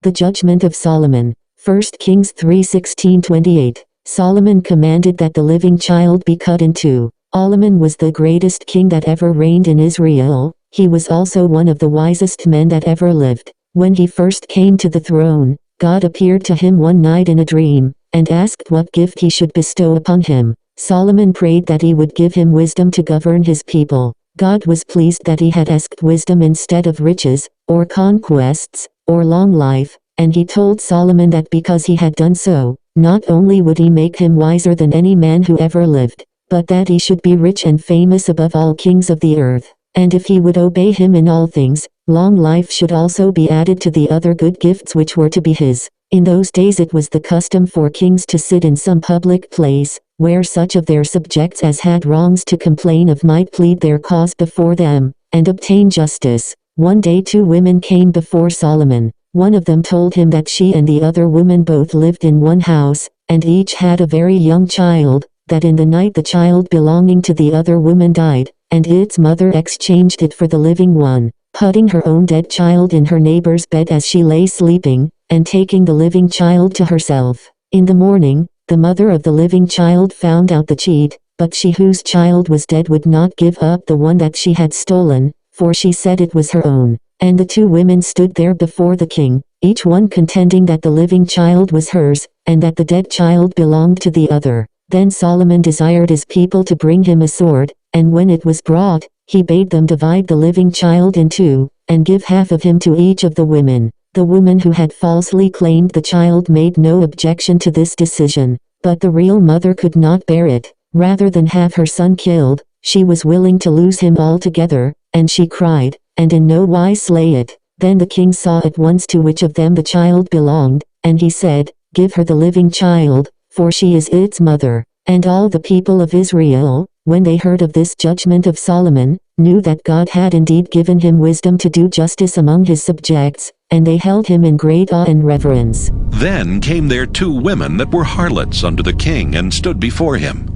The judgment of Solomon. 1 Kings 3:16-28. Solomon commanded that the living child be cut in two. Solomon was the greatest king that ever reigned in Israel. He was also one of the wisest men that ever lived. When he first came to the throne, God appeared to him one night in a dream, and asked what gift he should bestow upon him. Solomon prayed that he would give him wisdom to govern his people. God was pleased that he had asked wisdom instead of riches, or conquests, or long life, and he told Solomon that because he had done so, not only would he make him wiser than any man who ever lived, but that he should be rich and famous above all kings of the earth. And if he would obey him in all things, long life should also be added to the other good gifts which were to be his. In those days it was the custom for kings to sit in some public place, where such of their subjects as had wrongs to complain of might plead their cause before them, and obtain justice. One day 2 women came before Solomon. One of them told him that she and the other woman both lived in one house, and each had a very young child, that in the night the child belonging to the other woman died, and its mother exchanged it for the living one, putting her own dead child in her neighbor's bed as she lay sleeping, and taking the living child to herself. In the morning, the mother of the living child found out the cheat, but she whose child was dead would not give up the one that she had stolen, for she said it was her own. And the 2 women stood there before the king, each one contending that the living child was hers, and that the dead child belonged to the other. Then Solomon desired his people to bring him a sword, and when it was brought, he bade them divide the living child in 2, and give half of him to each of the women. The woman who had falsely claimed the child made no objection to this decision, but the real mother could not bear it. Rather than have her son killed, she was willing to lose him altogether, and she cried, and in no wise slay it. Then the king saw at once to which of them the child belonged, and he said, Give her the living child, for she is its mother. And all the people of Israel, when they heard of this judgment of Solomon, knew that God had indeed given him wisdom to do justice among his subjects, and they held him in great awe and reverence. Then came there 2 women that were harlots unto the king, and stood before him.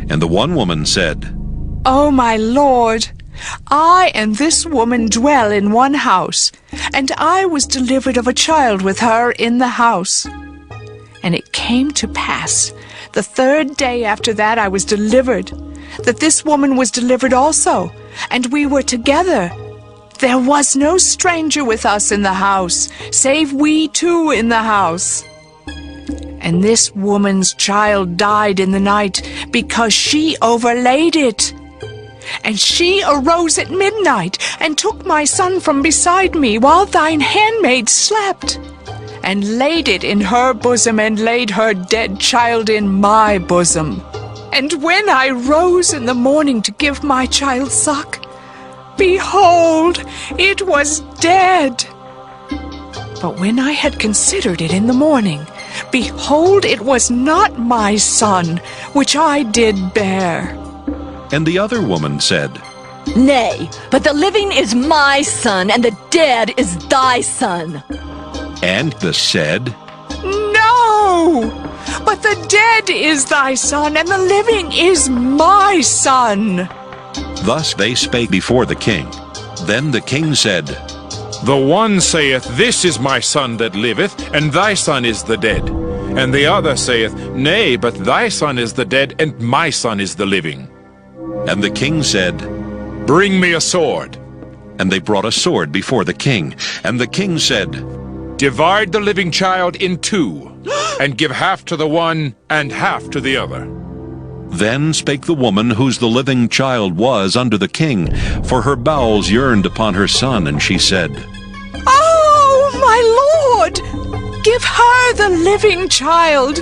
And the one woman said, O my lord, I and this woman dwell in one house, and I was delivered of a child with her in the house. And it came to pass, the 3rd day after that I was delivered, that this woman was delivered also, and we were together. There was no stranger with us in the house, save we 2 in the house. And this woman's child died in the night, because she overlaid it. And she arose at midnight, and took my son from beside me, while thine handmaid slept, and laid it in her bosom, and laid her dead child in my bosom. And when I rose in the morning to give my child suck, behold, it was dead. But when I had considered it in the morning, behold, it was not my son, which I did bear. And the other woman said, Nay, but the living is my son, and the dead is thy son. And the said, No, but the dead is thy son, and the living is my son. Thus they spake before the king. Then the king said, The one saith, This is my son that liveth, and thy son is the dead. And the other saith, Nay, but thy son is the dead, and my son is the living. And the king said, Bring me a sword. And they brought a sword before the king. And the king said, Divide the living child in 2, and give half to the one, and half to the other. Then spake the woman whose the living child was unto the king, for her bowels yearned upon her son, and she said, Oh, my lord, give her the living child,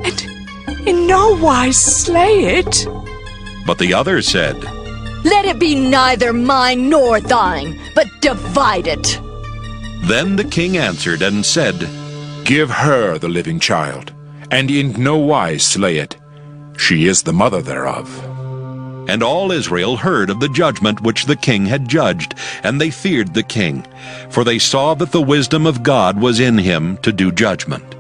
and in no wise slay it. But the other said, Let it be neither mine nor thine, but divide it. Then the king answered and said, Give her the living child, and in no wise slay it. She is the mother thereof. And all Israel heard of the judgment which the king had judged, and they feared the king, for they saw that the wisdom of God was in him to do judgment.